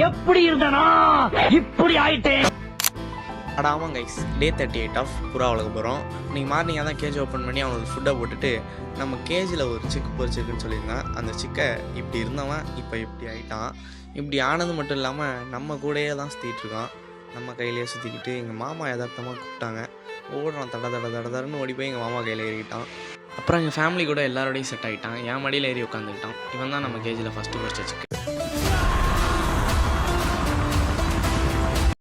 எப்படி இருந்தனா இப்படி ஆயிட்டேன். அட ஆமாம் கைஸ், டே 38 ஆஃப் புறா வளர்க்க போகிறோம். இன்றைக்கி மார்னிங்காக தான் கேஜ் ஓப்பன் பண்ணி அவனுக்கு ஃபுட்டை போட்டுட்டு நம்ம கேஜில் ஒரு சிக்கு பொறிச்சிருக்குன்னு சொல்லியிருந்தான். அந்த சிக்கை இப்படி இருந்தவன் இப்போ இப்படி ஆகிட்டான். இப்படி ஆனது மட்டும் இல்லாமல் நம்ம கூடயே தான் சுற்றிட்டுருக்கான். நம்ம கையிலேயே சுற்றிக்கிட்டு எங்கள் மாமா யதார்த்தமாக கூப்பிட்டாங்க. ஓடுறான், தடன்னு ஓடி போய் எங்கள் மாமா கையில் ஏறிக்கிட்டான். அப்புறம் எங்கள் ஃபேமிலி கூட எல்லாரோடையும் செட் ஆகிட்டான். என் மடியில் ஏறி உட்காந்துக்கிட்டான். இவன் தான் நம்ம கேஜில் ஃபஸ்ட்டு பொறிச்ச சிக்கு.